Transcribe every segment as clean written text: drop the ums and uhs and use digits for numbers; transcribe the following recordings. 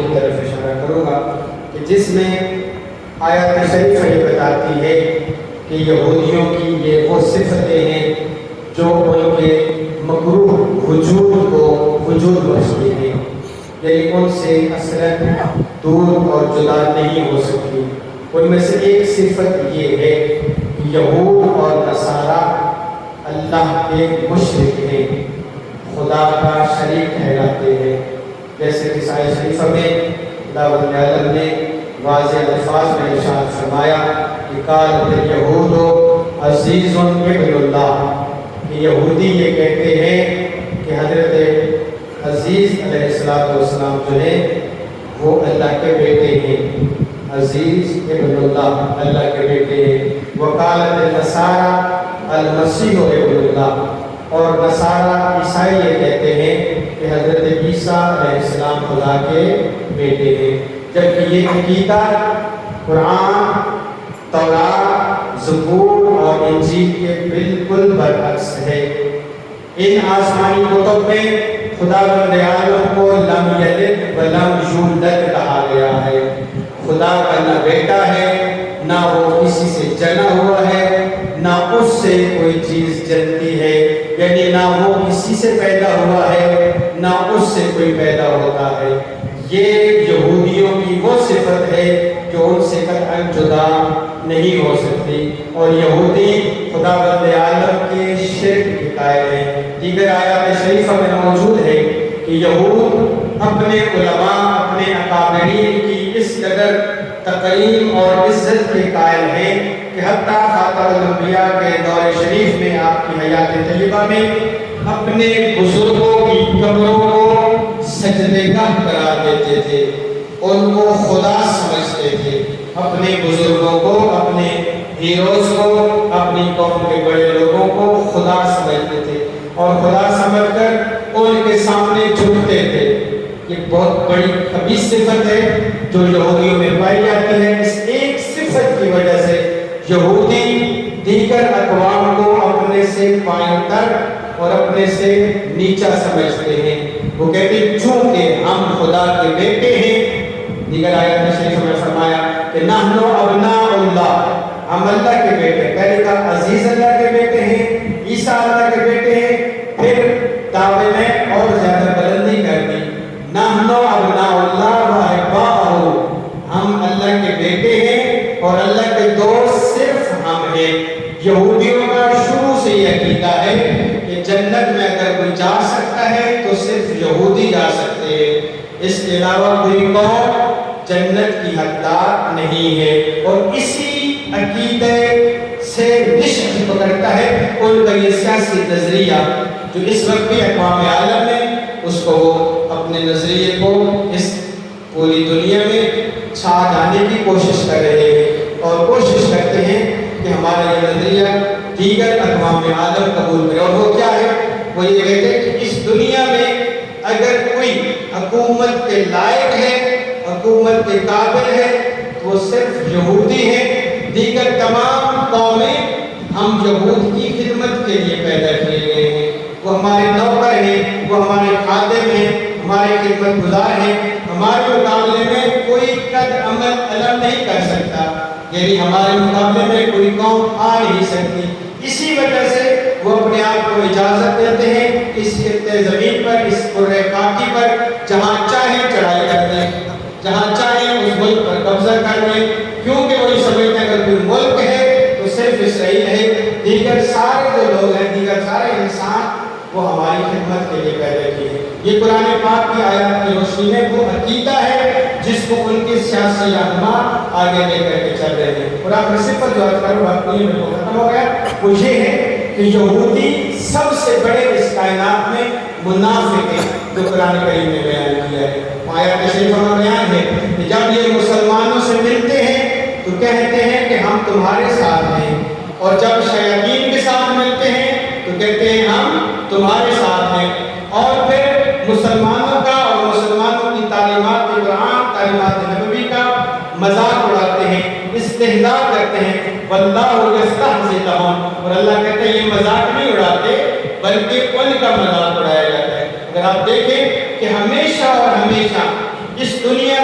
کی طرف اشارہ کروں گا کہ جس میں آیت شریف یہ بتاتی ہے کہ یہودیوں کی یہ وہ صفتیں ہیں جو ان کے مکروہ وجود کو وجود بخشتی ہیں، یعنی ان سے اصلاً دور اور جدا نہیں ہو سکتی۔ ان میں سے ایک صفت یہ ہے کہ یہود اور نصارہ اللہ کے مشرک ہیں، خدا کا شریک ٹھہراتے ہیں، جیسے کہ آیت شریفہ میں خدا رب العالمین نے واضح الفاظ میں ارشاد فرمایا کہ قالت الیہود عزیز ابن اللہ، کہ یہودی یہ کہتے ہیں کہ حضرت عزیز علیہ السلام جو ہے وہ اللہ کے بیٹے ہیں، عزیز ابن اللہ اللہ کے بیٹے ہیں۔ وقالت النصارى المسیح ابن اللہ، اور نصارہ عیسائی یہ کہتے ہیں کہ حضرت عیسیٰ علیہ السلام خدا کے بیٹے ہیں، جبکہ یہ عقیدہ قرآن، تورات، زبور اور انجیل کے بالکل برعکس ہے۔ ان آسمانی کتب میں خدا بند عالم کو لم یلد ولم یولد کہا گیا ہے۔ خدا کا نہ بیٹا ہے، نہ وہ کسی سے جنا ہوا ہے، نہ اس سے کوئی چیز جنتی ہے، یعنی نہ وہ کسی سے پیدا ہوا ہے، نہ اس سے کوئی پیدا ہوتا ہے۔ یہ یہودیوں کی وہ صفت ہے جو ان سے قطعاً جدا نہیں ہو سکتی، اور یہودی خدا بند عالم کے شرک کے قائل ہیں۔ دیگر آیات شریفہ میں موجود ہے کہ یہود اپنے علماء، اپنے اکابرین کی اس قدر تقریم اور عزت کے قائل ہیں کہ حتیٰ خاتم الانبیاء کے دور شریف میں آپ کی حیات طیبہ میں اپنے بزرگوں کی قبروں کو سجدے گاہ قرار دیتے تھے، ان کو خدا سمجھتے تھے، اپنے بزرگوں کو، اپنے ہیروز کو، اپنی قوم کے بڑے لوگوں کو خدا سمجھتے تھے، اور خدا سمجھ کر ان کے سامنے جھکتے تھے۔ یہ بہت بڑی خبیث صفت ہے جو یہودیوں میں پائی جاتی ہے۔ اس ایک صفت کی وجہ سے یہودی دیگر اقوام کو اپنے سے پائیدار اور اپنے سے نیچا سمجھتے ہیں۔ وہ کہتے ہیں چونکہ ہم خدا کے بیٹے ہیں، دیگر آیت شریف میں فرمایا کہ نحن ابناء اللہ، ہم اللہ کے بیٹے ہیں۔ پہلے کہا عزیز اللہ کے بیٹے ہیں، عیسیٰ اللہ کے بیٹے ہیں، پھر دعوے میں اور زیادہ بلندی کر دی، نحن ابناء اللہ و احباؤہ، ہم اللہ کے بیٹے ہیں اور اللہ کے دوست صرف ہم ہیں۔ یہودیوں کا شروع سے یہ عقیدہ ہے کہ جنت میں اگر کوئی جا سکتا ہے تو صرف یہودی جا سکتے ہیں، اس کے علاوہ کوئی قوم جنت کی حقدار نہیں ہے، اور اسی عقیدے سے نشأت پکڑتا ہے ان کا یہ سیاسی نظریہ جو اس وقت بھی اقوام عالم میں اس کو وہ اپنے نظریے کو اس پوری دنیا میں چھا جانے کی کوشش کر رہے ہیں، اور کوشش کرتے ہیں کہ ہمارا یہ نظریہ دیگر اقوام عالم قبول کرے۔ اور وہ کیا ہے؟ وہ یہ کہتے ہیں کہ اس دنیا میں اگر کوئی حکومت کے لائق ہے، حکومت کے قابل ہے، وہ صرف یہودی ہیں، دیگر تمام قومیں ہم یہود کی خدمت کے لیے پیدا کیے گئے ہیں، وہ ہمارے نوکر ہیں، وہ ہمارے خادم ہیں، ہمارے خدمت گزار ہیں، ہمارے مقابلے میں کوئی قد عمل علم نہیں کر سکتا، یعنی ہمارے مقابلے میں کوئی قوم آ نہیں سکتی۔ اسی وجہ سے وہ اپنے آپ کو اجازت دیتے ہیں اس خطے زمین پر، اس قرۂ خاکی پر جہاں چاہیں چڑھائی کر دیں، جہاں چاہیں اس ملک پر قبضہ کر دیں، کیونکہ وہی سمجھتے ہیں اگر کوئی ملک ہے تو صرف اسرائیل ہے، دیگر سارے جو لوگ ہیں، دیگر سارے انسان وہ ہماری خدمت کے لیے پیدا کیے ہیں۔ یہ قرآن پاک کی آیات کی روشنی میں وہ عقیدہ ہے جس کو ان کے سیاسی رہنما آگے لے کر کے چل رہے ہیں۔ اور آپ صفت جو آج کل وقت میں ختم ہو گیا وہ یہ ہے کہ یہودی سب سے بڑے اس کائنات میں منافق ہیں، جو قرآن کریم میں بیان کیا ہے۔ آیات شریفہ میں بیان ہے کہ جب یہ مسلمانوں سے ملتے ہیں تو کہتے ہیں کہ ہم تمہارے ساتھ ہیں، اور جب شیاطین کے ساتھ ملتے ہیں تو کہتے ہیں ہم تمہارے ساتھ ہیں، اور پھر مسلمانوں کا اور مسلمانوں کی تعلیمات قرآن، تعلیمات نبوی کا مذاق اڑاتے ہیں، استہزاء کرتے ہیں۔ واللہ یستہزئ بہم، اور اللہ کہتے ہیں یہ مذاق نہیں اڑاتے بلکہ ان کا مذاق اڑایا جاتا ہے۔ اگر آپ دیکھیں کہ ہمیشہ اور ہمیشہ اس دنیا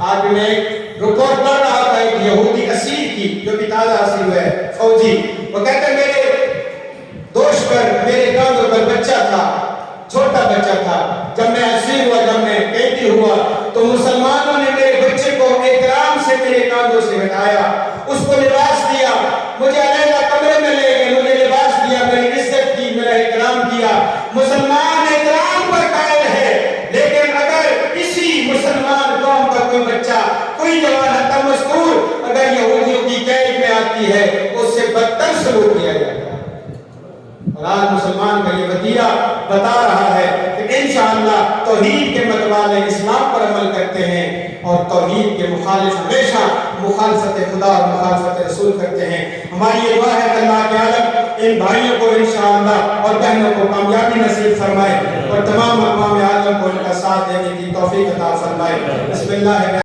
آج میں ایک رپورٹ پڑھ رہا تھا ایک یہودی اسیر کی جو کہ تازہ اسیر ہوا ہے فوجی. وہ کہتا ہے میرے دوست پر میرے کاندھوں پر بچہ تھا, چھوٹا بچہ تھا. جب میں اسیر ہوا, جب میں قیدی ہوا تو مسلمانوں نے میرے بچے کو احترام سے میرے کاندھوں سے ہٹایا, اس کو لباس دیا, مجھے علیحدہ کمرے میں لے گئے, مجھے لباس دیا, میری عزت کی, میرا احترام کیا. مسلمان احترام پر قائل ہے, لیکن اگر اسی مسلمان قوم کا کوئی بچہ, کوئی جوان حتی مذکور اگر یہودیوں کی قید میں آتی ہے اس سے بدتر سلوک کیا جاتا ہے. اور آج مسلمان کا یہ وطیرہ بتا رہا ہے کہ انشاءاللہ توحید کے متوالے اسلام پر عمل کرتے ہیں اور توحید کے مخالف ہمیشہ مخالفت خدا اور مخالفت رسول کرتے ہیں. ہماری یہ دعا ہے کہ اللہ کے عالم ان بھائیوں کو انشاءاللہ اور بہنوں کو کامیابی نصیب فرمائے اور تمام اقوام عالم کو ان کا ساتھ دینے کی توفیق عطا فرمائے. بسم اللہ